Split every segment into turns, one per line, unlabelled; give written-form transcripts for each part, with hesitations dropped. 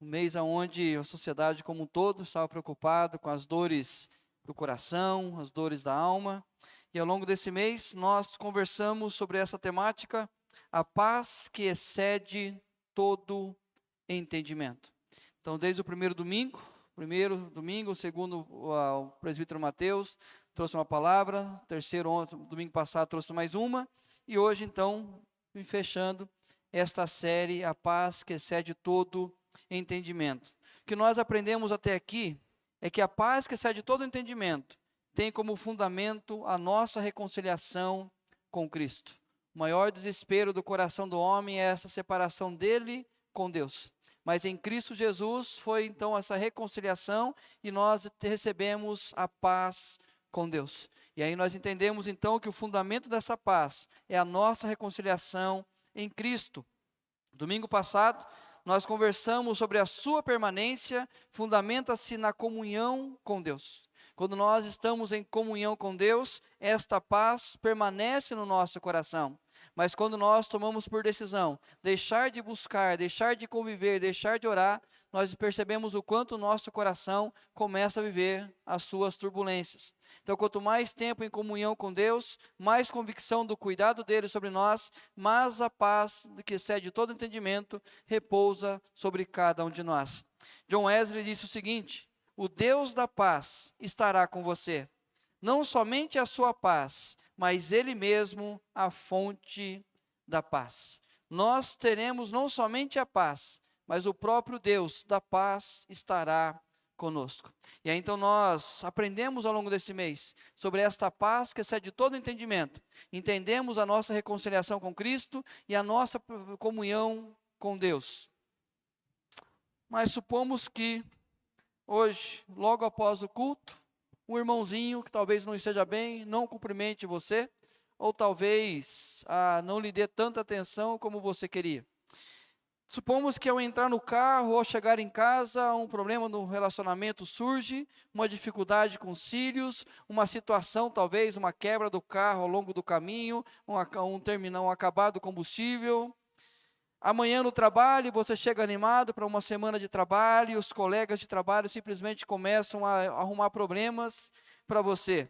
um mês onde a sociedade como um todo estava preocupada com as dores do coração, as dores da alma. E ao longo desse mês nós conversamos sobre essa temática, a paz que excede todo entendimento. Então, desde o primeiro domingo, o segundo, o presbítero Mateus trouxe uma palavra, o terceiro, domingo passado, trouxe mais uma, e hoje, então, fechando esta série, a paz que excede todo entendimento. O que nós aprendemos até aqui é que a paz que excede todo entendimento tem como fundamento a nossa reconciliação com Cristo. O maior desespero do coração do homem é essa separação dele com Deus. Mas em Cristo Jesus foi então essa reconciliação e nós recebemos a paz com Deus. E aí nós entendemos então que o fundamento dessa paz é a nossa reconciliação em Cristo. Domingo passado nós conversamos sobre a sua permanência, fundamenta-se na comunhão com Deus. Quando nós estamos em comunhão com Deus, esta paz permanece no nosso coração. Mas quando nós tomamos por decisão deixar de buscar, deixar de conviver, deixar de orar, nós percebemos o quanto o nosso coração começa a viver as suas turbulências. Então, quanto mais tempo em comunhão com Deus, mais convicção do cuidado dele sobre nós, mais a paz que excede todo entendimento repousa sobre cada um de nós. John Wesley disse o seguinte: o Deus da paz estará com você. Não somente a sua paz, mas Ele mesmo a fonte da paz. Nós teremos não somente a paz, mas o próprio Deus da paz estará conosco. E aí então nós aprendemos ao longo desse mês sobre esta paz que excede todo entendimento. Entendemos a nossa reconciliação com Cristo e a nossa comunhão com Deus. Mas supomos que hoje, logo após o culto, um irmãozinho que talvez não esteja bem, não cumprimente você, ou talvez não lhe dê tanta atenção como você queria. Supomos que ao entrar no carro ou chegar em casa, um problema no relacionamento surge, uma dificuldade com os filhos, uma situação talvez, uma quebra do carro ao longo do caminho, um acabado combustível. Amanhã no trabalho, você chega animado para uma semana de trabalho, e os colegas de trabalho simplesmente começam a arrumar problemas para você.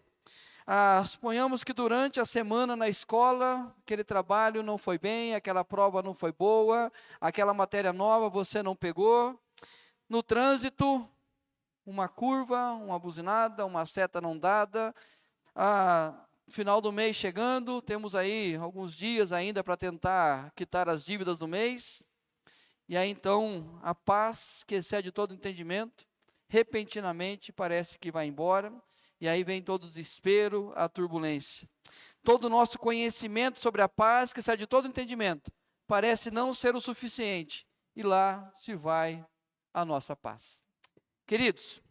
Suponhamos que durante a semana na escola, aquele trabalho não foi bem, aquela prova não foi boa, aquela matéria nova você não pegou. No trânsito, uma curva, uma buzinada, uma seta não dada. Final do mês chegando, temos aí alguns dias ainda para tentar quitar as dívidas do mês. E aí então, a paz que excede todo entendimento, repentinamente parece que vai embora. E aí vem todo o desespero, a turbulência. Todo o nosso conhecimento sobre a paz que excede todo entendimento parece não ser o suficiente. E lá se vai a nossa paz. Queridos,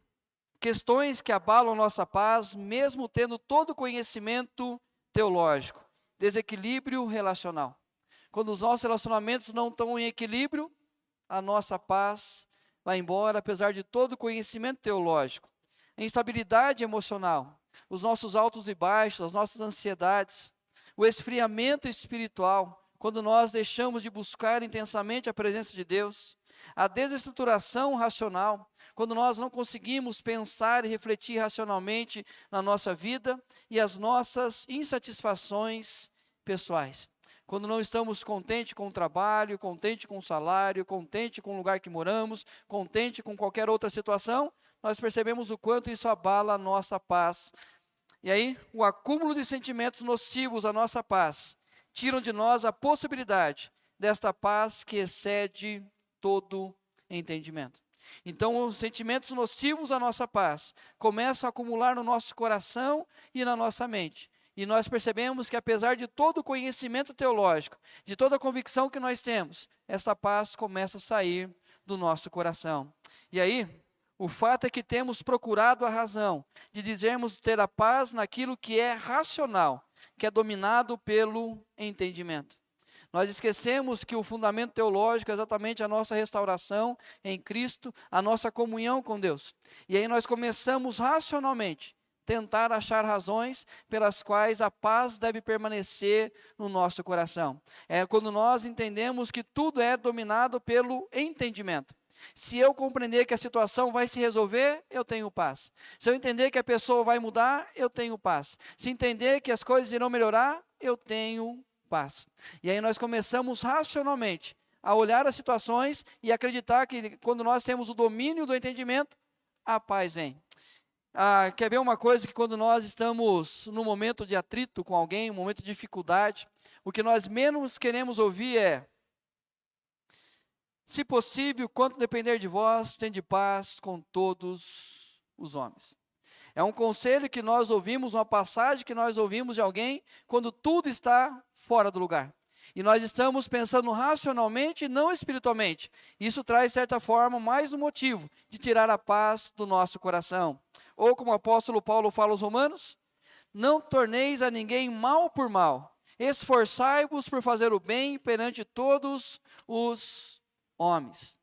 questões que abalam nossa paz, mesmo tendo todo o conhecimento teológico. Desequilíbrio relacional. Quando os nossos relacionamentos não estão em equilíbrio, a nossa paz vai embora, apesar de todo o conhecimento teológico. A instabilidade emocional, os nossos altos e baixos, as nossas ansiedades, o esfriamento espiritual, quando nós deixamos de buscar intensamente a presença de Deus, a desestruturação racional, quando nós não conseguimos pensar e refletir racionalmente na nossa vida, e as nossas insatisfações pessoais. Quando não estamos contentes com o trabalho, contentes com o salário, contentes com o lugar que moramos, contentes com qualquer outra situação, nós percebemos o quanto isso abala a nossa paz. E aí, o acúmulo de sentimentos nocivos à nossa paz, tiram de nós a possibilidade desta paz que excede todo entendimento. Então, os sentimentos nocivos à nossa paz começam a acumular no nosso coração e na nossa mente. E nós percebemos que apesar de todo o conhecimento teológico, de toda a convicção que nós temos, esta paz começa a sair do nosso coração. E aí, o fato é que temos procurado a razão de dizermos ter a paz naquilo que é racional, que é dominado pelo entendimento. Nós esquecemos que o fundamento teológico é exatamente a nossa restauração em Cristo, a nossa comunhão com Deus. E aí nós começamos racionalmente tentar achar razões pelas quais a paz deve permanecer no nosso coração. É quando nós entendemos que tudo é dominado pelo entendimento. Se eu compreender que a situação vai se resolver, eu tenho paz. Se eu entender que a pessoa vai mudar, eu tenho paz. Se entender que as coisas irão melhorar, eu tenho paz. E aí nós começamos racionalmente a olhar as situações e acreditar que quando nós temos o domínio do entendimento, a paz vem. Quer ver uma coisa, que quando nós estamos num momento de atrito com alguém, um momento de dificuldade, o que nós menos queremos ouvir é: se possível, quanto depender de vós, tende paz com todos os homens. É um conselho que nós ouvimos, uma passagem que nós ouvimos de alguém quando tudo está fora do lugar. E nós estamos pensando racionalmente e não espiritualmente. Isso traz, de certa forma, mais um motivo de tirar a paz do nosso coração. Ou como o apóstolo Paulo fala aos Romanos: não torneis a ninguém mal por mal. Esforçai-vos por fazer o bem perante todos os homens.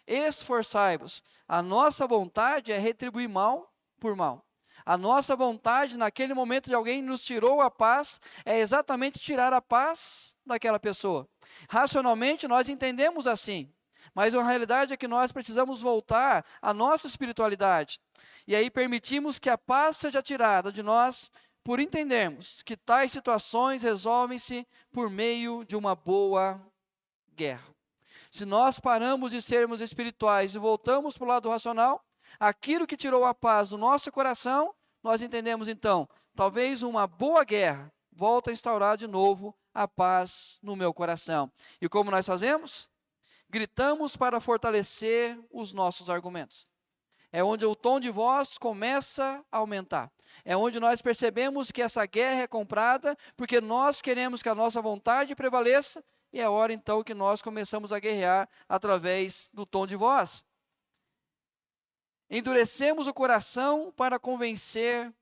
Esforçai-vos. A nossa vontade é retribuir mal por mal. A nossa vontade, naquele momento de alguém nos tirou a paz, é exatamente tirar a paz daquela pessoa. Racionalmente nós entendemos assim, mas a realidade é que nós precisamos voltar à nossa espiritualidade. E aí permitimos que a paz seja tirada de nós por entendermos que tais situações resolvem-se por meio de uma boa guerra. Se nós paramos de sermos espirituais e voltamos para o lado racional, aquilo que tirou a paz do nosso coração, nós entendemos então, talvez uma boa guerra volta a instaurar de novo a paz no meu coração. E como nós fazemos? Gritamos para fortalecer os nossos argumentos. É onde o tom de voz começa a aumentar. É onde nós percebemos que essa guerra é comprada, porque nós queremos que a nossa vontade prevaleça, e é hora então que nós começamos a guerrear através do tom de voz. Endurecemos o coração para convencer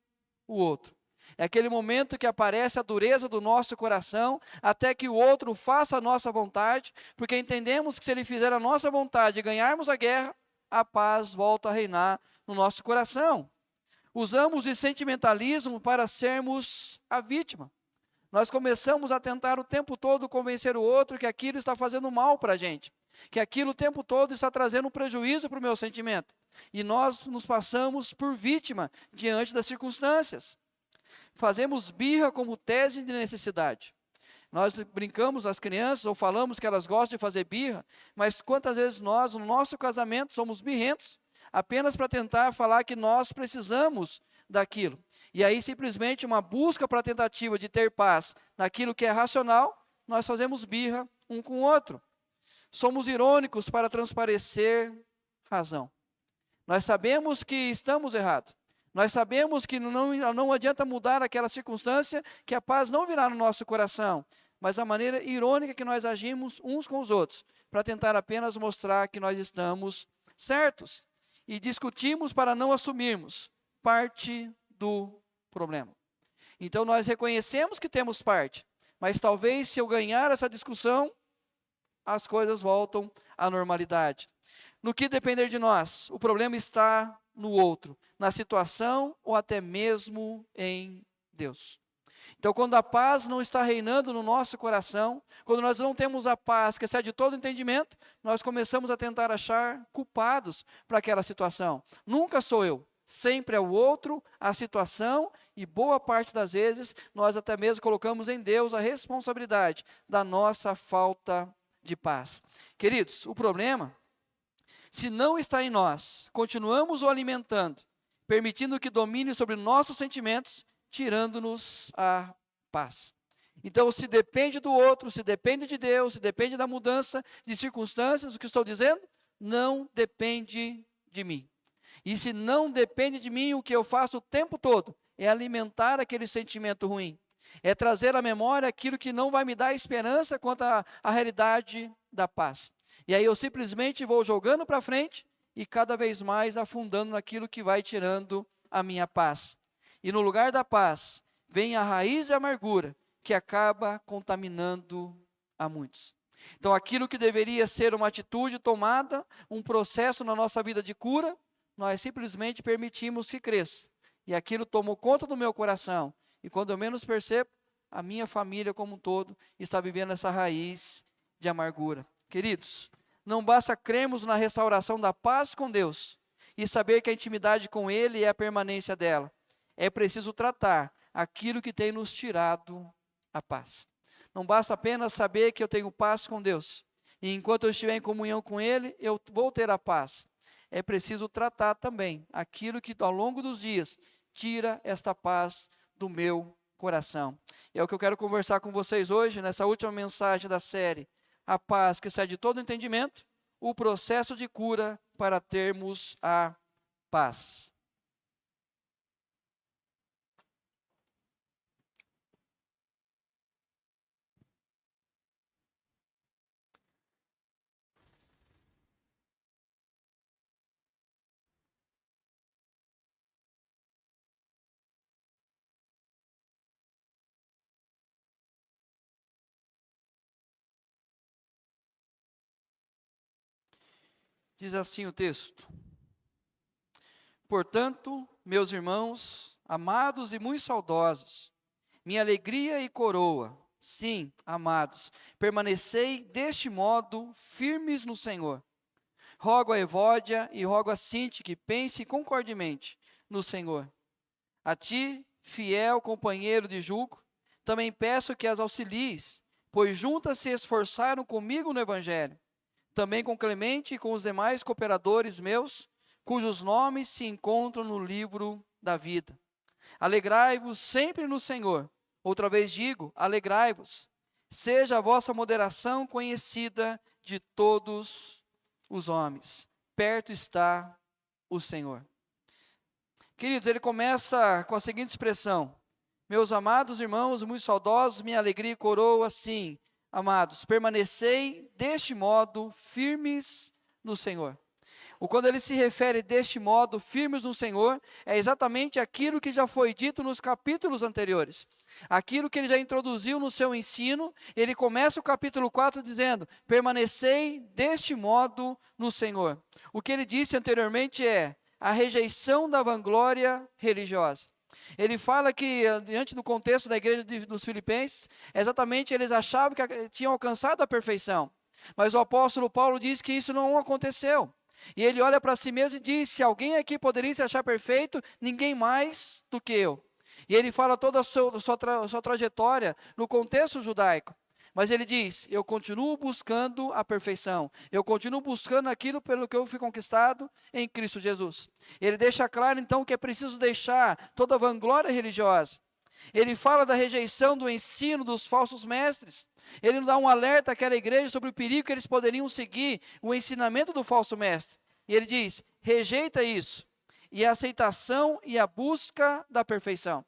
o outro. É aquele momento que aparece a dureza do nosso coração, até que o outro faça a nossa vontade, porque entendemos que se ele fizer a nossa vontade e ganharmos a guerra, a paz volta a reinar no nosso coração. Usamos de sentimentalismo para sermos a vítima. Nós começamos a tentar o tempo todo convencer o outro que aquilo está fazendo mal para a gente, que aquilo o tempo todo está trazendo um prejuízo para o meu sentimento. E nós nos passamos por vítima diante das circunstâncias. Fazemos birra como tese de necessidade. Nós brincamos as crianças ou falamos que elas gostam de fazer birra, mas quantas vezes nós, no nosso casamento, somos birrentos, apenas para tentar falar que nós precisamos daquilo. E aí simplesmente uma busca para a tentativa de ter paz naquilo que é racional, nós fazemos birra um com o outro. Somos irônicos para transparecer razão. Nós sabemos que estamos errados. Nós sabemos que não adianta mudar aquela circunstância, que a paz não virá no nosso coração. Mas a maneira irônica que nós agimos uns com os outros, para tentar apenas mostrar que nós estamos certos. E discutimos para não assumirmos parte do problema. Então nós reconhecemos que temos parte, mas talvez se eu ganhar essa discussão, as coisas voltam à normalidade. No que depender de nós, o problema está no outro, na situação ou até mesmo em Deus. Então, quando a paz não está reinando no nosso coração, quando nós não temos a paz que excede de todo entendimento, nós começamos a tentar achar culpados para aquela situação. Nunca sou eu, sempre é o outro, a situação, e boa parte das vezes nós até mesmo colocamos em Deus a responsabilidade da nossa falta de paz. Queridos, o problema, se não está em nós, continuamos o alimentando, permitindo que domine sobre nossos sentimentos, tirando-nos a paz. Então, se depende do outro, se depende de Deus, se depende da mudança de circunstâncias, o que estou dizendo, não depende de mim. E se não depende de mim, o que eu faço o tempo todo é alimentar aquele sentimento ruim. É trazer à memória aquilo que não vai me dar esperança quanto à realidade da paz. E aí eu simplesmente vou jogando para frente e cada vez mais afundando naquilo que vai tirando a minha paz. E no lugar da paz, vem a raiz de amargura, que acaba contaminando a muitos. Então, aquilo que deveria ser uma atitude tomada, um processo na nossa vida de cura, nós simplesmente permitimos que cresça. E aquilo tomou conta do meu coração. E quando eu menos percebo, a minha família como um todo está vivendo essa raiz de amargura. Queridos, Não basta crermos na restauração da paz com Deus e saber que a intimidade com Ele é a permanência dela. É preciso tratar aquilo que tem nos tirado a paz. Não basta apenas saber que eu tenho paz com Deus, e enquanto eu estiver em comunhão com Ele, eu vou ter a paz. É preciso tratar também aquilo que ao longo dos dias tira esta paz do meu coração. E é o que eu quero conversar com vocês hoje, nessa última mensagem da série, a paz que sai de todo entendimento, o processo de cura para termos a paz. Diz assim o texto: portanto, meus irmãos, amados e muito saudosos, minha alegria e coroa, sim, amados, permanecei deste modo firmes no Senhor. Rogo a Evódia e rogo a Sinti que pense concordemente no Senhor. A ti, fiel companheiro de julgo, também peço que as auxilies, pois juntas se esforçaram comigo no Evangelho. Também com Clemente e com os demais cooperadores meus, cujos nomes se encontram no livro da vida. Alegrai-vos sempre no Senhor. Outra vez digo, alegrai-vos. Seja a vossa moderação conhecida de todos os homens. Perto está o Senhor. Queridos, ele começa com a seguinte expressão: meus amados irmãos, muito saudosos, minha alegria e coroa, sim, amados, permanecei deste modo firmes no Senhor. Quando ele se refere deste modo, firmes no Senhor, é exatamente aquilo que já foi dito nos capítulos anteriores. Aquilo que ele já introduziu no seu ensino, ele começa o capítulo 4 dizendo, permanecei deste modo no Senhor. O que ele disse anteriormente é a rejeição da vanglória religiosa. Ele fala que, diante do contexto da igreja dos Filipenses, exatamente eles achavam que tinham alcançado a perfeição. Mas o apóstolo Paulo diz que isso não aconteceu. E ele olha para si mesmo e diz, se alguém aqui poderia se achar perfeito, ninguém mais do que eu. E ele fala toda a sua trajetória no contexto judaico. Mas ele diz, eu continuo buscando a perfeição. Eu continuo buscando aquilo pelo que eu fui conquistado em Cristo Jesus. Ele deixa claro então que é preciso deixar toda a vanglória religiosa. Ele fala da rejeição do ensino dos falsos mestres. Ele dá um alerta àquela igreja sobre o perigo que eles poderiam seguir o ensinamento do falso mestre. E ele diz, rejeita isso, e a aceitação e a busca da perfeição.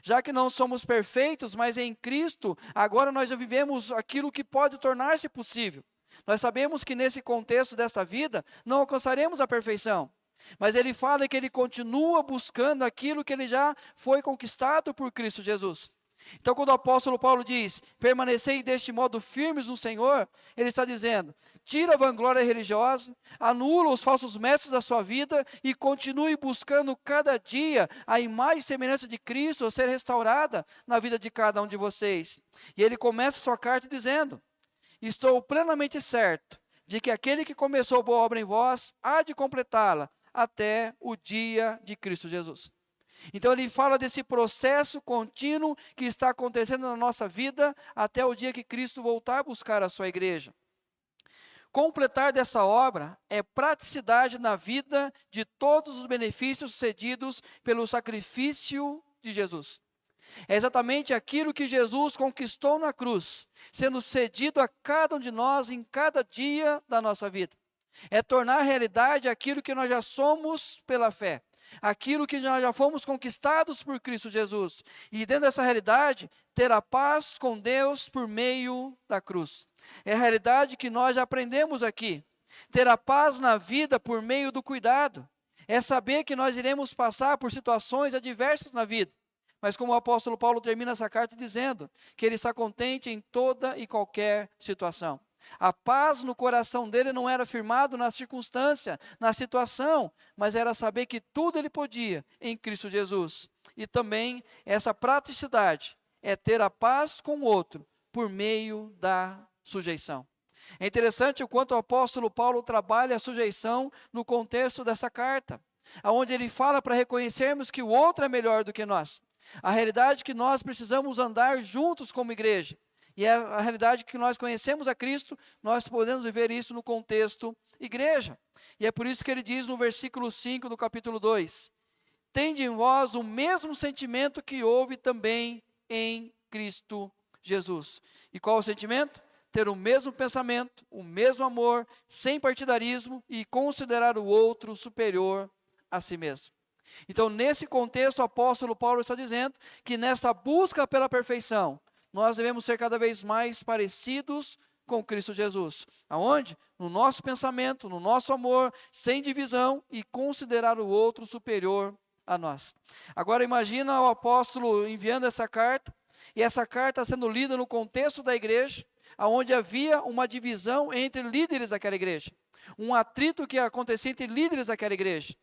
Já que não somos perfeitos, mas em Cristo, agora nós já vivemos aquilo que pode tornar-se possível. Nós sabemos que nesse contexto dessa vida, não alcançaremos a perfeição. Mas ele fala que ele continua buscando aquilo que ele já foi conquistado por Cristo Jesus. Então, quando o apóstolo Paulo diz, permanecei deste modo firmes no Senhor, ele está dizendo, tira a vanglória religiosa, anula os falsos mestres da sua vida e continue buscando cada dia a imagem e semelhança de Cristo a ser restaurada na vida de cada um de vocês. E ele começa sua carta dizendo, estou plenamente certo de que aquele que começou a boa obra em vós há de completá-la até o dia de Cristo Jesus. Então ele fala desse processo contínuo que está acontecendo na nossa vida até o dia que Cristo voltar a buscar a sua igreja. Completar dessa obra é praticidade na vida de todos os benefícios sucedidos pelo sacrifício de Jesus. É exatamente aquilo que Jesus conquistou na cruz, sendo cedido a cada um de nós em cada dia da nossa vida. É tornar realidade aquilo que nós já somos pela fé. Aquilo que nós já fomos conquistados por Cristo Jesus. E dentro dessa realidade, ter a paz com Deus por meio da cruz. É a realidade que nós já aprendemos aqui. Ter a paz na vida por meio do cuidado. É saber que nós iremos passar por situações adversas na vida. Mas como o apóstolo Paulo termina essa carta dizendo que ele está contente em toda e qualquer situação. A paz no coração dele não era firmado na circunstância, na situação, mas era saber que tudo ele podia em Cristo Jesus. E também essa praticidade é ter a paz com o outro por meio da sujeição. É interessante o quanto o apóstolo Paulo trabalha a sujeição no contexto dessa carta, onde ele fala para reconhecermos que o outro é melhor do que nós. A realidade é que nós precisamos andar juntos como igreja. E é a realidade que nós conhecemos a Cristo, nós podemos viver isso no contexto igreja. E é por isso que ele diz no versículo 5 do capítulo 2, tende em vós o mesmo sentimento que houve também em Cristo Jesus. E qual o sentimento? Ter o mesmo pensamento, o mesmo amor, sem partidarismo e considerar o outro superior a si mesmo. Então, nesse contexto, o apóstolo Paulo está dizendo que nesta busca pela perfeição, nós devemos ser cada vez mais parecidos com Cristo Jesus. Aonde? No nosso pensamento, no nosso amor, sem divisão e considerar o outro superior a nós. Agora imagina o apóstolo enviando essa carta, e essa carta sendo lida no contexto da igreja, onde havia uma divisão entre líderes daquela igreja, um atrito que acontecia entre líderes daquela igreja.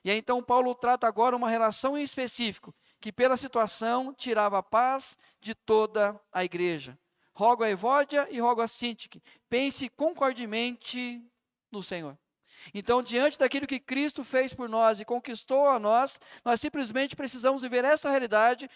E aí, então Paulo trata agora uma relação em específico, que pela situação tirava a paz de toda a igreja. Rogo a Evódia e rogo a Sintique, pense concordemente no Senhor. Então, diante daquilo que Cristo fez por nós e conquistou a nós simplesmente precisamos viver essa realidade,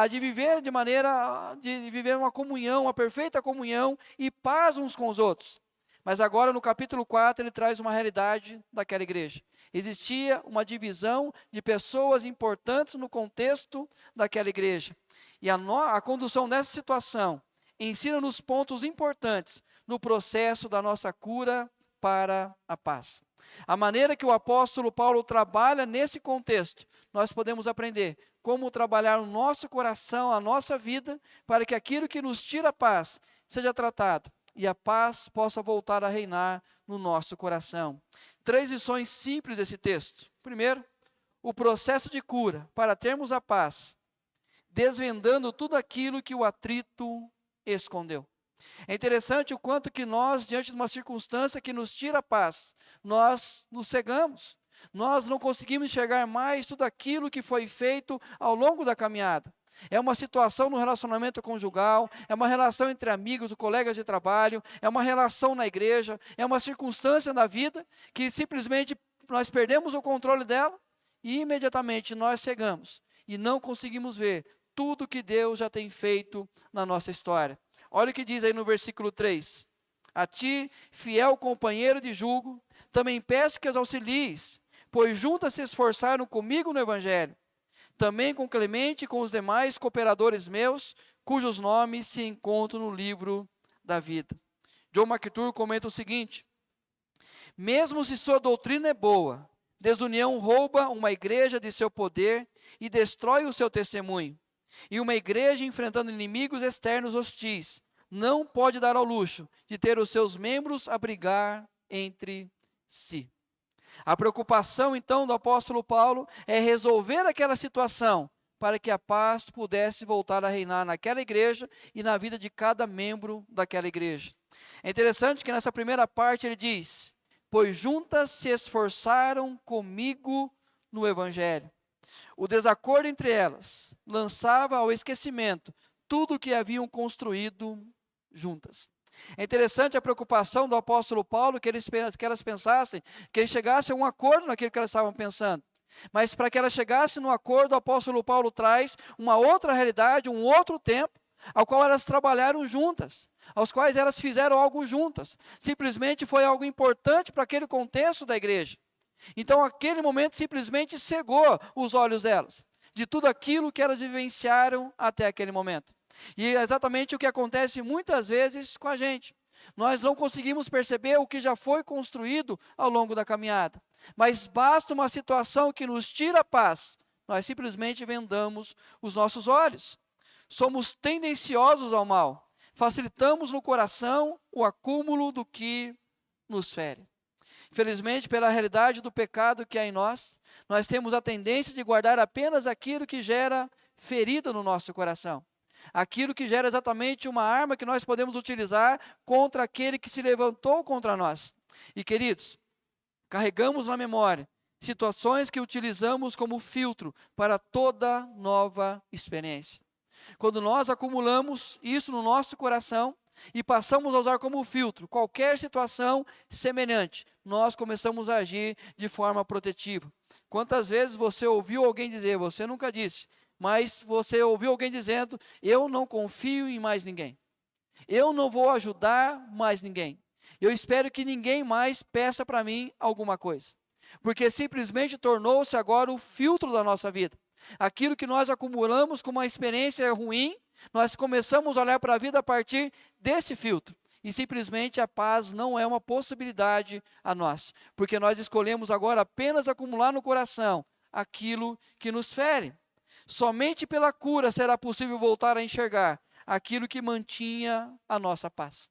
de viver de maneira, de viver uma comunhão, uma perfeita comunhão e paz uns com os outros. Mas agora no capítulo 4 ele traz uma realidade daquela igreja. Existia uma divisão de pessoas importantes no contexto daquela igreja. E a condução dessa situação ensina-nos pontos importantes no processo da nossa cura para a paz. A maneira que o apóstolo Paulo trabalha nesse contexto, nós podemos aprender como trabalhar o nosso coração, a nossa vida, para que aquilo que nos tira a paz seja tratado e a paz possa voltar a reinar no nosso coração. 3 lições simples desse texto. Primeiro, o processo de cura para termos a paz, desvendando tudo aquilo que o atrito escondeu. É interessante o quanto que nós, diante de uma circunstância que nos tira a paz, nós nos cegamos. Nós não conseguimos enxergar mais tudo aquilo que foi feito ao longo da caminhada. É uma situação no relacionamento conjugal, é uma relação entre amigos, colegas de trabalho, é uma relação na igreja, é uma circunstância na vida que simplesmente nós perdemos o controle dela e imediatamente nós cegamos e não conseguimos ver tudo que Deus já tem feito na nossa história. Olha o que diz aí no versículo 3. A ti, fiel companheiro de jugo, também peço que as auxilies, pois juntas se esforçaram comigo no evangelho. Também com Clemente e com os demais cooperadores meus, cujos nomes se encontram no livro da vida. John MacArthur comenta o seguinte: mesmo se sua doutrina é boa, desunião rouba uma igreja de seu poder e destrói o seu testemunho. E uma igreja enfrentando inimigos externos hostis não pode dar ao luxo de ter os seus membros a brigar entre si. A preocupação, então, do apóstolo Paulo é resolver aquela situação para que a paz pudesse voltar a reinar naquela igreja e na vida de cada membro daquela igreja. É interessante que nessa primeira parte ele diz, pois juntas se esforçaram comigo no evangelho. O desacordo entre elas lançava ao esquecimento tudo o que haviam construído juntas. É interessante a preocupação do apóstolo Paulo, que elas pensassem, que eles chegassem a um acordo naquilo que elas estavam pensando. Mas para que elas chegassem no acordo, o apóstolo Paulo traz uma outra realidade, um outro tempo, ao qual elas trabalharam juntas, aos quais elas fizeram algo juntas. Simplesmente foi algo importante para aquele contexto da igreja. Então aquele momento simplesmente cegou os olhos delas, de tudo aquilo que elas vivenciaram até aquele momento. E é exatamente o que acontece muitas vezes com a gente. Nós não conseguimos perceber o que já foi construído ao longo da caminhada. Mas basta uma situação que nos tira a paz, nós simplesmente vendamos os nossos olhos. Somos tendenciosos ao mal. Facilitamos no coração o acúmulo do que nos fere. Infelizmente, pela realidade do pecado que há em nós temos a tendência de guardar apenas aquilo que gera ferida no nosso coração. Aquilo que gera exatamente uma arma que nós podemos utilizar contra aquele que se levantou contra nós. E queridos, carregamos na memória situações que utilizamos como filtro para toda nova experiência. Quando nós acumulamos isso no nosso coração, e passamos a usar como filtro qualquer situação semelhante, nós começamos a agir de forma protetiva. Quantas vezes você ouviu alguém dizer, você nunca disse, mas você ouviu alguém dizendo, eu não confio em mais ninguém. Eu não vou ajudar mais ninguém. Eu espero que ninguém mais peça para mim alguma coisa. Porque simplesmente tornou-se agora o filtro da nossa vida. Aquilo que nós acumulamos com uma experiência ruim, nós começamos a olhar para a vida a partir desse filtro. E simplesmente a paz não é uma possibilidade a nós. Porque nós escolhemos agora apenas acumular no coração aquilo que nos fere. Somente pela cura será possível voltar a enxergar aquilo que mantinha a nossa paz.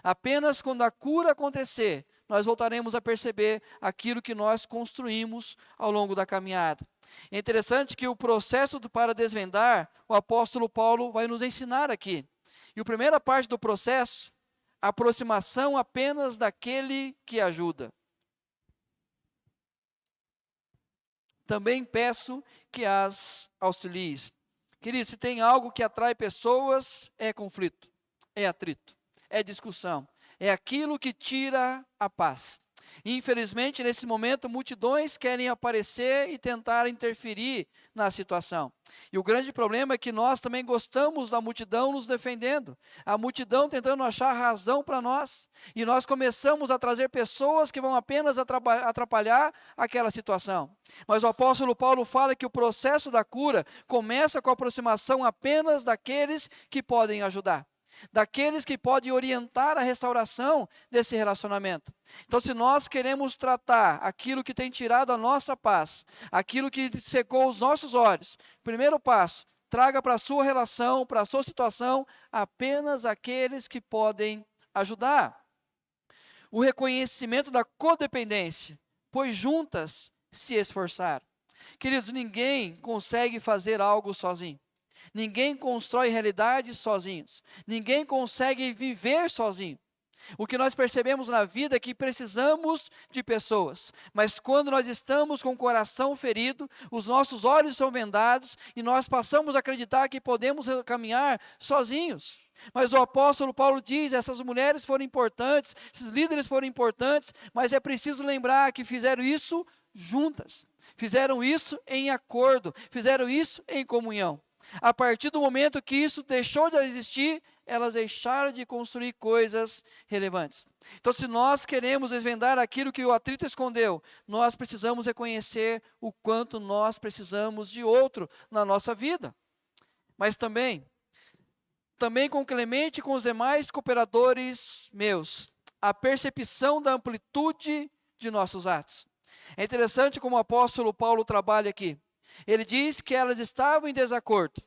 Apenas quando a cura acontecer, nós voltaremos a perceber aquilo que nós construímos ao longo da caminhada. É interessante que o processo para desvendar, o apóstolo Paulo vai nos ensinar aqui. E a primeira parte do processo, aproximação apenas daquele que ajuda. Também peço que as auxilies. Queridos, se tem algo que atrai pessoas, é conflito, é atrito, é discussão, é aquilo que tira a paz. Infelizmente, nesse momento, multidões querem aparecer e tentar interferir na situação. E o grande problema é que nós também gostamos da multidão nos defendendo, a multidão tentando achar razão para nós, e nós começamos a trazer pessoas que vão apenas atrapalhar aquela situação. Mas o apóstolo Paulo fala que o processo da cura começa com a aproximação apenas daqueles que podem ajudar. Daqueles que podem orientar a restauração desse relacionamento. Então, se nós queremos tratar aquilo que tem tirado a nossa paz, aquilo que secou os nossos olhos, primeiro passo, traga para a sua relação, para a sua situação, apenas aqueles que podem ajudar. O reconhecimento da codependência, pois juntas se esforçaram. Queridos, ninguém consegue fazer algo sozinho. Ninguém constrói realidades sozinhos. Ninguém consegue viver sozinho. O que nós percebemos na vida é que precisamos de pessoas. Mas quando nós estamos com o coração ferido, os nossos olhos são vendados e nós passamos a acreditar que podemos caminhar sozinhos. Mas o apóstolo Paulo diz, essas mulheres foram importantes, esses líderes foram importantes, mas é preciso lembrar que fizeram isso juntas. Fizeram isso em acordo, fizeram isso em comunhão. A partir do momento que isso deixou de existir, elas deixaram de construir coisas relevantes. Então, se nós queremos desvendar aquilo que o atrito escondeu, nós precisamos reconhecer o quanto nós precisamos de outro na nossa vida. Mas também com Clemente e com os demais cooperadores meus, a percepção da amplitude de nossos atos. É interessante como o apóstolo Paulo trabalha aqui. Ele diz que elas estavam em desacordo.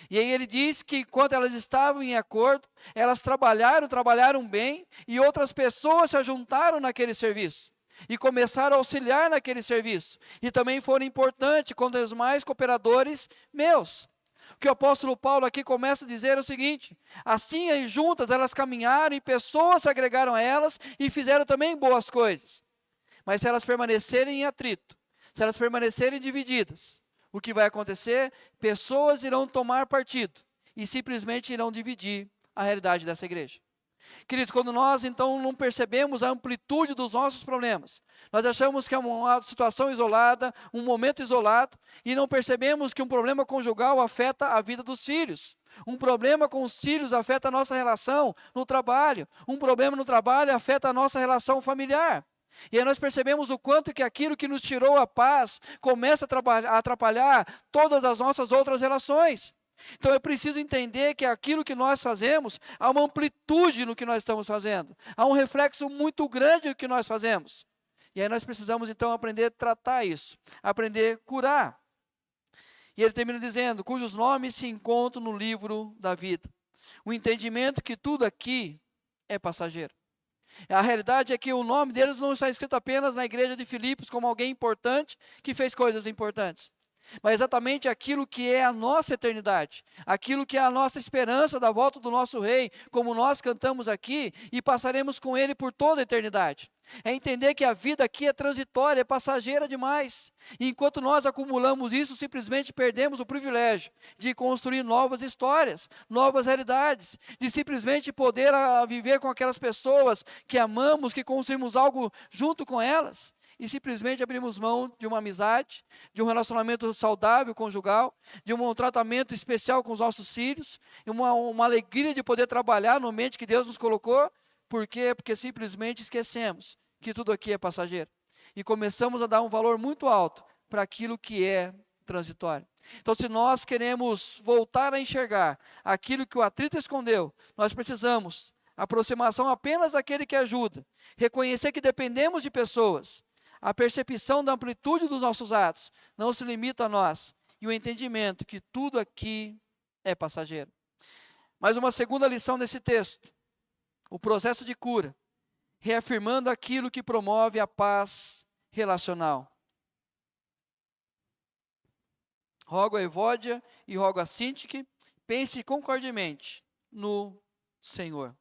E aí ele diz que enquanto elas estavam em acordo, elas trabalharam bem, e outras pessoas se ajuntaram naquele serviço. E começaram a auxiliar naquele serviço. E também foram importantes com os demais cooperadores meus. O que o apóstolo Paulo aqui começa a dizer é o seguinte: assim aí juntas elas caminharam e pessoas se agregaram a elas e fizeram também boas coisas. Mas se elas permanecerem em atrito, se elas permanecerem divididas, o que vai acontecer? Pessoas irão tomar partido e simplesmente irão dividir a realidade dessa igreja. Queridos, quando nós então não percebemos a amplitude dos nossos problemas, nós achamos que é uma situação isolada, um momento isolado, e não percebemos que um problema conjugal afeta a vida dos filhos. Um problema com os filhos afeta a nossa relação no trabalho. Um problema no trabalho afeta a nossa relação familiar. E aí nós percebemos o quanto que aquilo que nos tirou a paz começa a atrapalhar todas as nossas outras relações. Então é preciso entender que aquilo que nós fazemos, há uma amplitude no que nós estamos fazendo. Há um reflexo muito grande no que nós fazemos. E aí nós precisamos então aprender a tratar isso, aprender a curar. E ele termina dizendo, cujos nomes se encontram no livro da vida. O entendimento que tudo aqui é passageiro. A realidade é que o nome deles não está escrito apenas na igreja de Filipos como alguém importante que fez coisas importantes. Mas exatamente aquilo que é a nossa eternidade, aquilo que é a nossa esperança da volta do nosso rei, como nós cantamos aqui, e passaremos com ele por toda a eternidade. É entender que a vida aqui é transitória, é passageira demais. E enquanto nós acumulamos isso, simplesmente perdemos o privilégio de construir novas histórias, novas realidades, de simplesmente poder viver com aquelas pessoas que amamos, que construímos algo junto com elas. E simplesmente abrimos mão de uma amizade, de um relacionamento saudável, conjugal, de um tratamento especial com os nossos filhos, e uma alegria de poder trabalhar no ambiente que Deus nos colocou. Por quê? Porque simplesmente esquecemos que tudo aqui é passageiro. E começamos a dar um valor muito alto para aquilo que é transitório. Então, se nós queremos voltar a enxergar aquilo que o atrito escondeu, nós precisamos aproximação apenas daquele que ajuda, reconhecer que dependemos de pessoas. A percepção da amplitude dos nossos atos não se limita a nós. E o entendimento que tudo aqui é passageiro. Mais uma segunda lição nesse texto. O processo de cura. Reafirmando aquilo que promove a paz relacional. Rogo a Evódia e rogo a Sintique, pense concordemente no Senhor.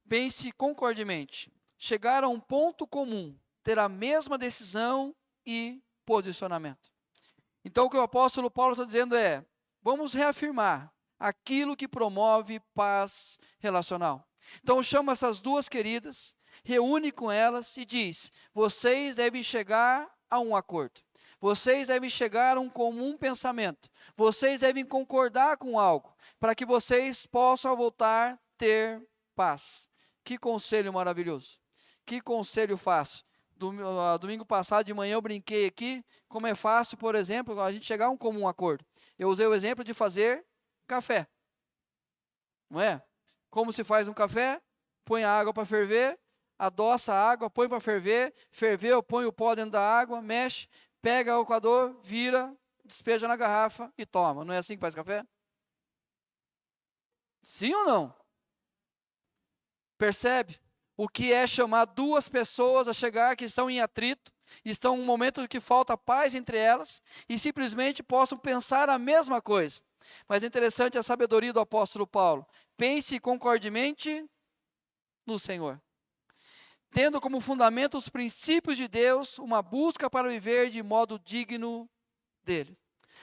Pense concordemente. Chegar a um ponto comum, ter a mesma decisão e posicionamento. Então o que o apóstolo Paulo está dizendo é, vamos reafirmar aquilo que promove paz relacional. Então chama essas duas queridas, reúne com elas e diz, vocês devem chegar a um acordo. Vocês devem chegar a um comum pensamento. Vocês devem concordar com algo, para que vocês possam voltar a ter paz. Que conselho maravilhoso. Que conselho fácil. Domingo passado de manhã eu brinquei aqui, como é fácil, por exemplo, a gente chegar a um comum acordo. Eu usei o exemplo de fazer café. Não é? Como se faz um café? Põe a água para ferver, adoça a água, põe para ferver, ferveu, põe o pó dentro da água, mexe, pega o coador, vira, despeja na garrafa e toma. Não é assim que faz café? Sim ou não? Percebe? O que é chamar duas pessoas a chegar que estão em atrito, estão em um momento que falta paz entre elas, e simplesmente possam pensar a mesma coisa. Mas é interessante a sabedoria do apóstolo Paulo. Pense concordemente no Senhor. Tendo como fundamento os princípios de Deus, uma busca para viver de modo digno dele.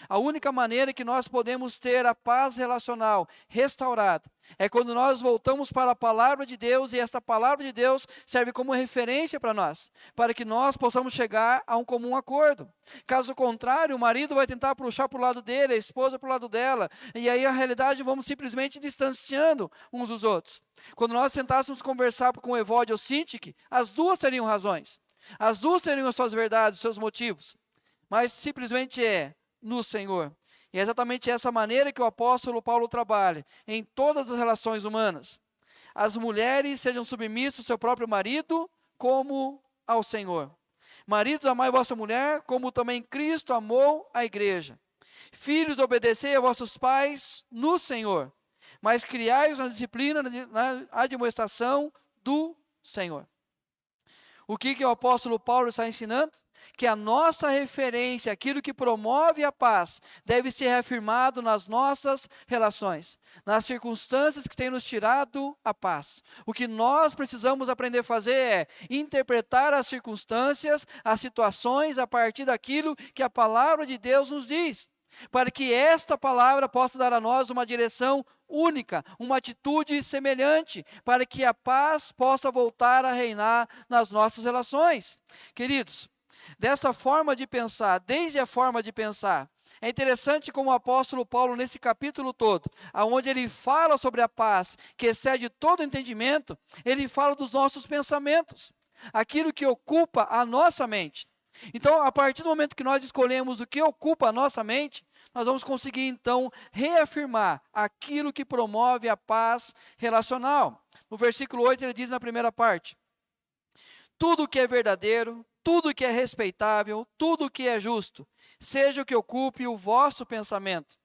A única maneira que nós podemos ter a paz relacional restaurada é quando nós voltamos para a palavra de Deus e essa palavra de Deus serve como referência para nós, para que nós possamos chegar a um comum acordo. Caso contrário, o marido vai tentar puxar para o lado dele, a esposa para o lado dela, e aí a realidade vamos simplesmente distanciando uns dos outros. Quando nós sentássemos conversar com o Evódia ou Sintique, as duas teriam razões, as duas teriam as suas verdades, os seus motivos, mas simplesmente no Senhor. E é exatamente essa maneira que o apóstolo Paulo trabalha em todas as relações humanas. As mulheres sejam submissas ao seu próprio marido como ao Senhor. Maridos, amai vossa mulher, como também Cristo amou a igreja. Filhos, obedecei a vossos pais no Senhor, mas criai-os na disciplina, na admoestação do Senhor. O que o apóstolo Paulo está ensinando? Que a nossa referência, aquilo que promove a paz, deve ser reafirmado nas nossas relações, nas circunstâncias que têm nos tirado a paz. O que nós precisamos aprender a fazer é interpretar as circunstâncias, as situações, a partir daquilo que a palavra de Deus nos diz, para que esta palavra possa dar a nós uma direção única, uma atitude semelhante, para que a paz possa voltar a reinar nas nossas relações. Queridos, dessa forma de pensar, desde a forma de pensar, é interessante como o apóstolo Paulo, nesse capítulo todo, onde ele fala sobre a paz, que excede todo entendimento, ele fala dos nossos pensamentos, aquilo que ocupa a nossa mente. Então, a partir do momento que nós escolhemos o que ocupa a nossa mente, nós vamos conseguir, então, reafirmar aquilo que promove a paz relacional. No versículo 8, ele diz na primeira parte, tudo que é verdadeiro, tudo que é respeitável, tudo que é justo, seja o que ocupe o vosso pensamento.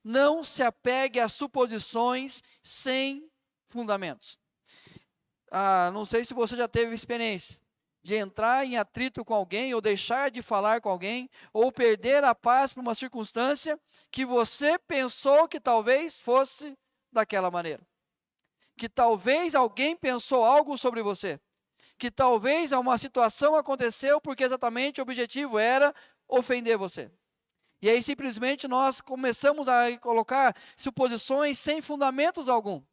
Não se apegue a suposições sem fundamentos. Não sei se você já teve experiência de entrar em atrito com alguém, ou deixar de falar com alguém, ou perder a paz por uma circunstância que você pensou que talvez fosse daquela maneira. Que talvez alguém pensou algo sobre você, que talvez uma situação aconteceu porque exatamente o objetivo era ofender você. E aí simplesmente nós começamos a colocar suposições sem fundamentos algum.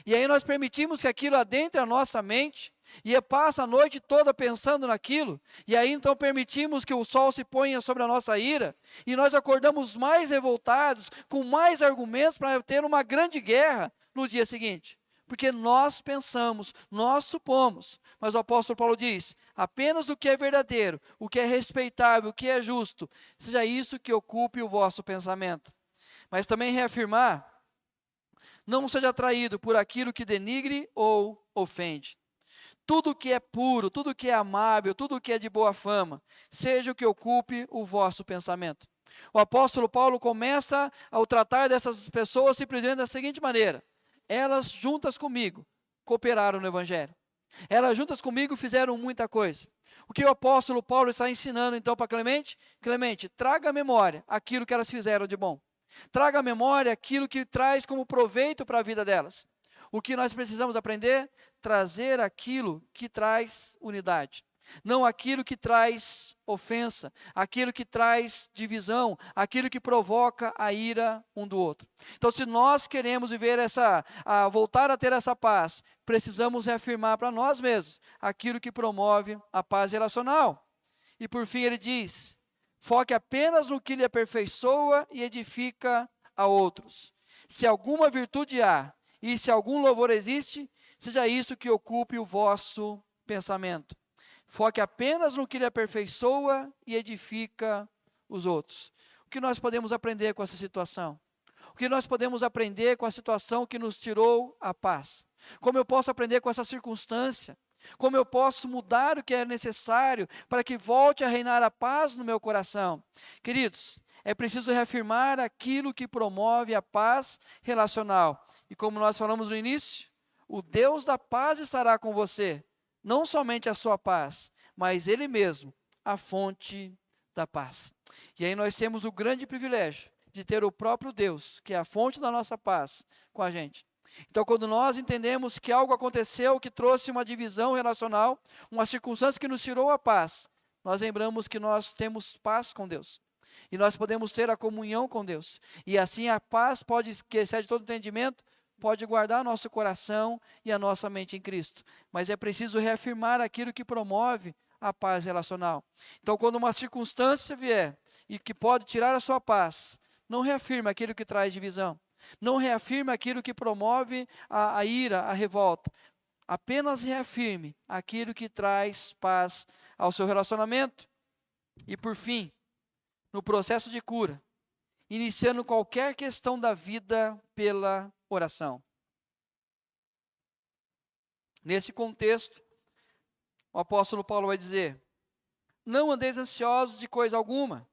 E aí nós permitimos que aquilo adentre a nossa mente, e passa a noite toda pensando naquilo, e aí então permitimos que o sol se ponha sobre a nossa ira, e nós acordamos mais revoltados, com mais argumentos para ter uma grande guerra no dia seguinte. Porque nós pensamos, nós supomos, mas o apóstolo Paulo diz, apenas o que é verdadeiro, o que é respeitável, o que é justo, seja isso que ocupe o vosso pensamento. Mas também reafirmar, não seja atraído por aquilo que denigre ou ofende. Tudo que é puro, tudo que é amável, tudo que é de boa fama, seja o que ocupe o vosso pensamento. O apóstolo Paulo começa ao tratar dessas pessoas simplesmente da seguinte maneira: elas juntas comigo cooperaram no evangelho. Elas juntas comigo fizeram muita coisa. O que o apóstolo Paulo está ensinando então para Clemente? Clemente, traga à memória aquilo que elas fizeram de bom. Traga à memória aquilo que traz como proveito para a vida delas. O que nós precisamos aprender? Trazer aquilo que traz unidade. Não aquilo que traz ofensa, aquilo que traz divisão, aquilo que provoca a ira um do outro. Então, se nós queremos viver voltar a ter essa paz, precisamos reafirmar para nós mesmos aquilo que promove a paz relacional. E por fim ele diz, foque apenas no que lhe aperfeiçoa e edifica a outros. Se alguma virtude há, e se algum louvor existe, seja isso que ocupe o vosso pensamento. Foque apenas no que lhe aperfeiçoa e edifica os outros. O que nós podemos aprender com essa situação? O que nós podemos aprender com a situação que nos tirou a paz? Como eu posso aprender com essa circunstância? Como eu posso mudar o que é necessário para que volte a reinar a paz no meu coração? Queridos, é preciso reafirmar aquilo que promove a paz relacional. E como nós falamos no início, o Deus da paz estará com você. Não somente a sua paz, mas Ele mesmo, a fonte da paz. E aí nós temos o grande privilégio de ter o próprio Deus, que é a fonte da nossa paz, com a gente. Então, quando nós entendemos que algo aconteceu que trouxe uma divisão relacional, uma circunstância que nos tirou a paz, nós lembramos que nós temos paz com Deus. E nós podemos ter a comunhão com Deus. E assim a paz que excede todo entendimento, pode guardar nosso coração e a nossa mente em Cristo. Mas é preciso reafirmar aquilo que promove a paz relacional. Então, quando uma circunstância vier e que pode tirar a sua paz, não reafirme aquilo que traz divisão. Não reafirme aquilo que promove a ira, a revolta. Apenas reafirme aquilo que traz paz ao seu relacionamento. E por fim, no processo de cura, iniciando qualquer questão da vida pela oração. Nesse contexto, o apóstolo Paulo vai dizer, não andeis ansiosos de coisa alguma,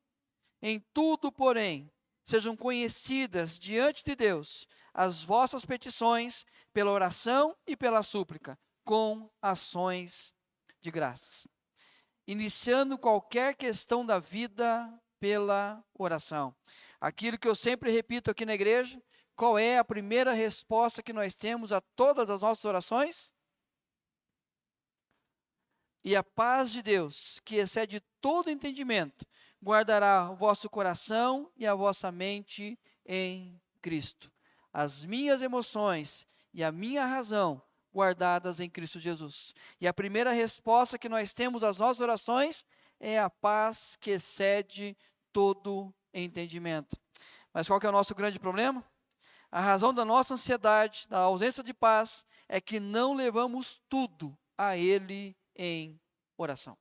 em tudo, porém, sejam conhecidas diante de Deus as vossas petições pela oração e pela súplica, com ações de graças. Iniciando qualquer questão da vida pela oração. Aquilo que eu sempre repito aqui na igreja, qual é a primeira resposta que nós temos a todas as nossas orações? E a paz de Deus, que excede todo entendimento, guardará o vosso coração e a vossa mente em Cristo. As minhas emoções e a minha razão guardadas em Cristo Jesus. E a primeira resposta que nós temos às nossas orações é a paz que excede todo entendimento. Mas qual que é o nosso grande problema? A razão da nossa ansiedade, da ausência de paz, é que não levamos tudo a Ele em oração.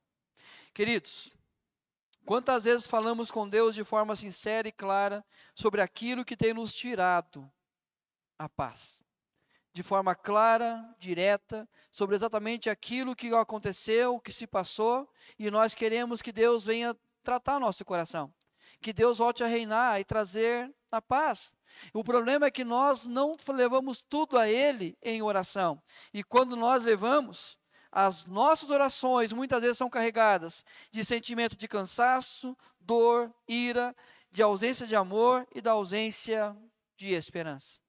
Queridos, quantas vezes falamos com Deus de forma sincera e clara sobre aquilo que tem nos tirado a paz? De forma clara, direta, sobre exatamente aquilo que aconteceu, o que se passou, e nós queremos que Deus venha tratar nosso coração. Que Deus volte a reinar e trazer a paz. O problema é que nós não levamos tudo a Ele em oração. E quando nós levamos, as nossas orações muitas vezes são carregadas de sentimento de cansaço, dor, ira, de ausência de amor e da ausência de esperança.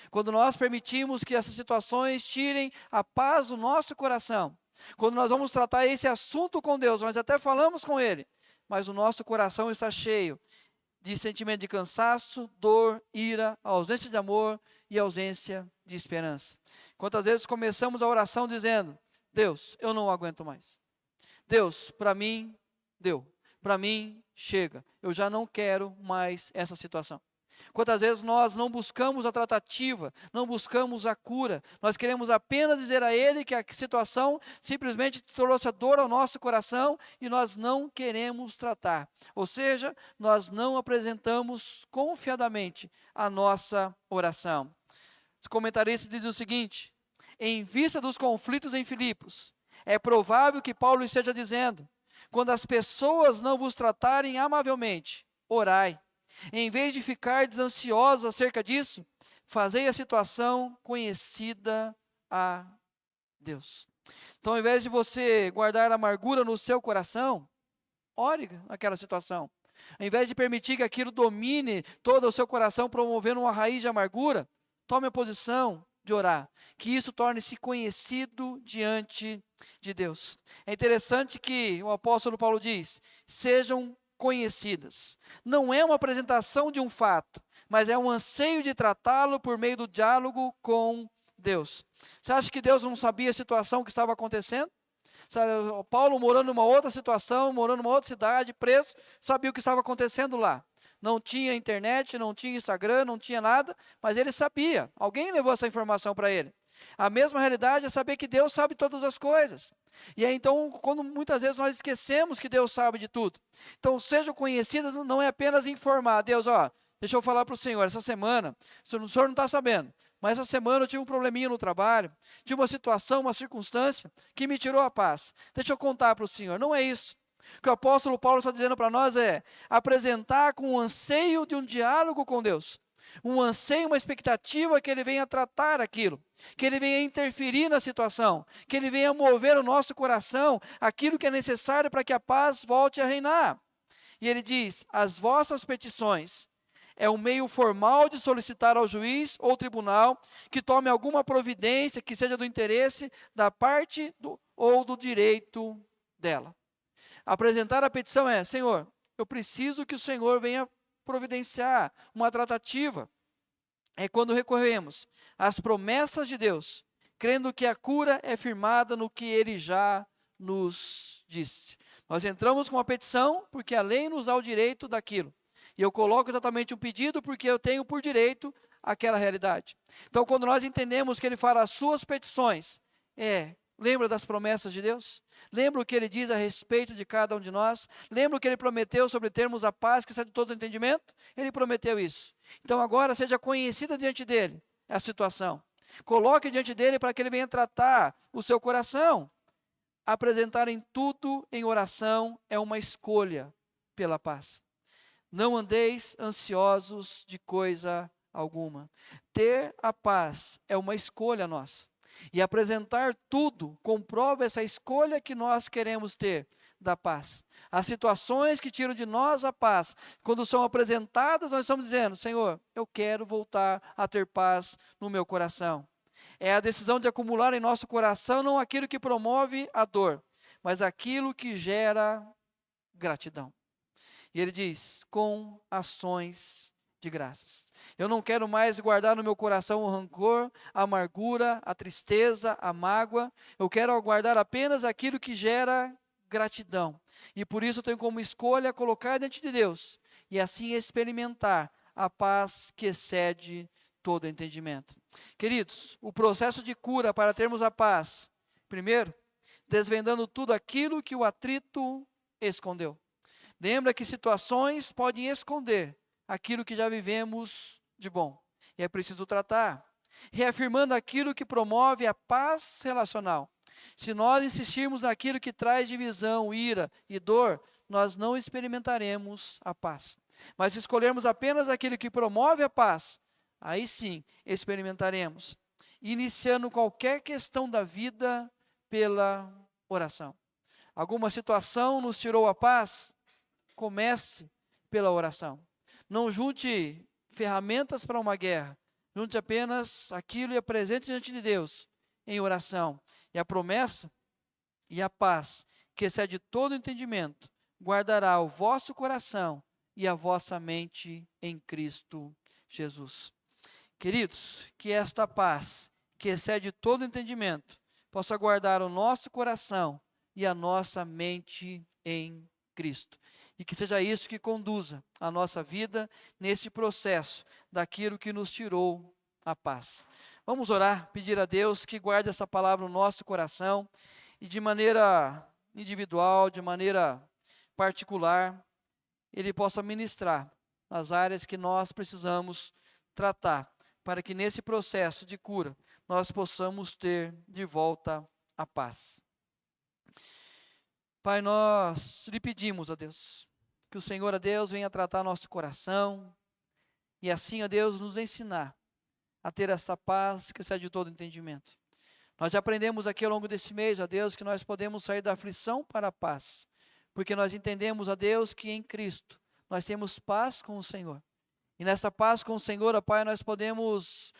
Quando nós permitimos que essas situações tirem a paz do nosso coração, Quando nós vamos tratar esse assunto com Deus, nós até falamos com Ele, mas o nosso coração está cheio de sentimento de cansaço, dor, ira, ausência de amor e ausência de esperança. Quantas vezes começamos a oração dizendo: Deus, eu não aguento mais. Deus, para mim, deu. Para mim, chega. Eu já não quero mais essa situação. Quantas vezes nós não buscamos a tratativa, não buscamos a cura, nós queremos apenas dizer a Ele que a situação simplesmente trouxe a dor ao nosso coração e nós não queremos tratar. Ou seja, nós não apresentamos confiadamente a nossa oração. Os comentaristas dizem o seguinte: em vista dos conflitos em Filipos, é provável que Paulo esteja dizendo: quando as pessoas não vos tratarem amavelmente, orai. Em vez de ficar ansiosos acerca disso, fazei a situação conhecida a Deus. Então, ao invés de você guardar amargura no seu coração, ore naquela situação. Ao invés de permitir que aquilo domine todo o seu coração, promovendo uma raiz de amargura, tome a posição de orar, que isso torne-se conhecido diante de Deus. É interessante que o apóstolo Paulo diz: sejam conhecidas. Não é uma apresentação de um fato, mas é um anseio de tratá-lo por meio do diálogo com Deus. Você acha que Deus não sabia a situação que estava acontecendo? Sabe, Paulo morando numa outra situação, morando numa outra cidade, preso, sabia o que estava acontecendo lá. Não tinha internet, não tinha Instagram, não tinha nada, mas ele sabia. Alguém levou essa informação para ele. A mesma realidade é saber que Deus sabe todas as coisas. E aí então, quando muitas vezes nós esquecemos que Deus sabe de tudo. Então, sejam conhecidas não é apenas informar. Deus, deixa eu falar para o Senhor, essa semana, o senhor não está sabendo, mas essa semana eu tive um probleminha no trabalho, tive uma situação, uma circunstância que me tirou a paz. Deixa eu contar para o Senhor. Não é isso. O que o apóstolo Paulo está dizendo para nós é apresentar com o anseio de um diálogo com Deus. Um anseio, uma expectativa que Ele venha tratar aquilo, que Ele venha interferir na situação, que Ele venha mover o nosso coração, aquilo que é necessário para que a paz volte a reinar. E ele diz: as vossas petições é um meio formal de solicitar ao juiz ou tribunal que tome alguma providência que seja do interesse da parte ou do direito dela. Apresentar a petição é: Senhor, eu preciso que o Senhor venha providenciar uma tratativa. É quando recorremos às promessas de Deus, crendo que a cura é firmada no que Ele já nos disse. Nós entramos com uma petição porque a lei nos dá o direito daquilo. E eu coloco exatamente um pedido porque eu tenho por direito aquela realidade. Então, quando nós entendemos que Ele fala as suas petições, lembra das promessas de Deus? Lembra o que Ele diz a respeito de cada um de nós? Lembra o que Ele prometeu sobre termos a paz que sai de todo entendimento? Ele prometeu isso. Então agora seja conhecida diante dEle a situação. Coloque diante dEle para que Ele venha tratar o seu coração. Apresentar em tudo em oração é uma escolha pela paz. Não andeis ansiosos de coisa alguma. Ter a paz é uma escolha nossa. E apresentar tudo comprova essa escolha que nós queremos ter da paz. As situações que tiram de nós a paz, quando são apresentadas, nós estamos dizendo: Senhor, eu quero voltar a ter paz no meu coração. É a decisão de acumular em nosso coração não aquilo que promove a dor, mas aquilo que gera gratidão. E ele diz: com ações de graças. Eu não quero mais guardar no meu coração o rancor, a amargura, a tristeza, a mágoa. Eu quero guardar apenas aquilo que gera gratidão. E por isso eu tenho como escolha colocar diante de Deus e assim experimentar a paz que excede todo entendimento. Queridos, o processo de cura para termos a paz, primeiro, desvendando tudo aquilo que o atrito escondeu. Lembra que situações podem esconder aquilo que já vivemos de bom. E é preciso tratar. Reafirmando aquilo que promove a paz relacional. Se nós insistirmos naquilo que traz divisão, ira e dor, nós não experimentaremos a paz. Mas se escolhermos apenas aquilo que promove a paz, aí sim experimentaremos. Iniciando qualquer questão da vida pela oração. Alguma situação nos tirou a paz? Comece pela oração. Não junte ferramentas para uma guerra. Junte apenas aquilo e apresente diante de Deus em oração. E a promessa E a paz, que excede todo entendimento, guardará o vosso coração e a vossa mente em Cristo Jesus. Queridos, que esta paz, que excede todo entendimento, possa guardar o nosso coração e a nossa mente em Cristo. E que seja isso que conduza a nossa vida nesse processo daquilo que nos tirou a paz. Vamos orar, pedir a Deus que guarde essa palavra no nosso coração e de maneira individual, de maneira particular, Ele possa ministrar nas áreas que nós precisamos tratar, para que nesse processo de cura nós possamos ter de volta a paz. Pai, nós lhe pedimos, ó Deus, que o Senhor, ó Deus, venha tratar nosso coração e assim, ó Deus, nos ensinar a ter esta paz que excede todo entendimento. Nós já aprendemos aqui ao longo desse mês, ó Deus, que nós podemos sair da aflição para a paz, porque nós entendemos, ó Deus, que em Cristo nós temos paz com o Senhor. E nessa paz com o Senhor, ó Pai, nós podemos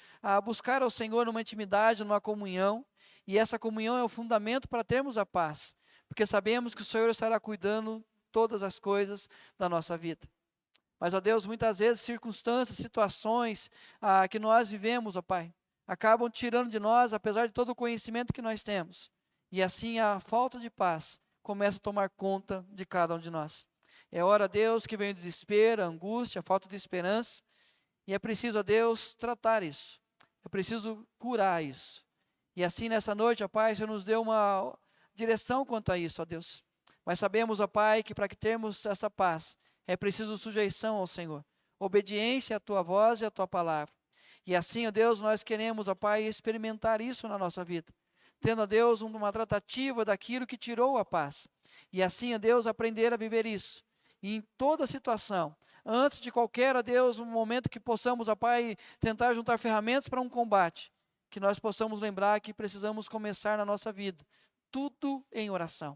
buscar ao Senhor numa intimidade, numa comunhão, e essa comunhão é o fundamento para termos a paz, porque sabemos que o Senhor estará cuidando todas as coisas da nossa vida. Mas, ó Deus, muitas vezes circunstâncias, situações que nós vivemos, ó Pai, acabam tirando de nós, apesar de todo o conhecimento que nós temos. E assim a falta de paz começa a tomar conta de cada um de nós. É hora, Deus, que vem o desespero, a angústia, a falta de esperança. E é preciso, ó Deus, tratar isso. É preciso curar isso. E assim nessa noite, ó Pai, o Senhor nos deu uma direção quanto a isso, ó Deus. Mas sabemos, ó Pai, que para que termos essa paz, é preciso sujeição ao Senhor, obediência à Tua voz e à Tua palavra. E assim, ó Deus, nós queremos, ó Pai, experimentar isso na nossa vida, tendo, ó Deus, uma tratativa daquilo que tirou a paz. E assim, ó Deus, aprender a viver isso. E em toda situação, antes de qualquer, ó Deus, um momento que possamos, ó Pai, tentar juntar ferramentas para um combate, que nós possamos lembrar que precisamos começar na nossa vida, tudo em oração.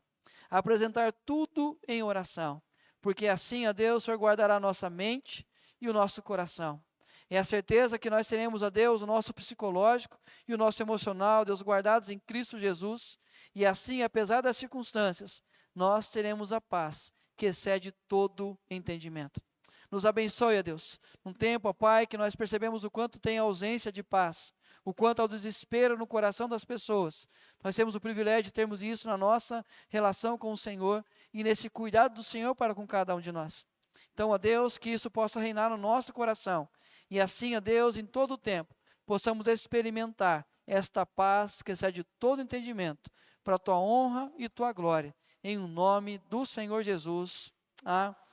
Apresentar tudo em oração. Porque assim, ó Deus, o Senhor guardará a nossa mente e o nosso coração. É a certeza que nós teremos, ó Deus, o nosso psicológico e o nosso emocional, Deus, guardados em Cristo Jesus. E assim, apesar das circunstâncias, nós teremos a paz que excede todo entendimento. Nos abençoe, ó Deus, num tempo, ó Pai, que nós percebemos o quanto tem a ausência de paz, o quanto há o desespero no coração das pessoas. Nós temos o privilégio de termos isso na nossa relação com o Senhor e nesse cuidado do Senhor para com cada um de nós. Então, ó Deus, que isso possa reinar no nosso coração e assim, ó Deus, em todo o tempo, possamos experimentar esta paz que excede todo entendimento, para a Tua honra e Tua glória. Em o nome do Senhor Jesus. Amém.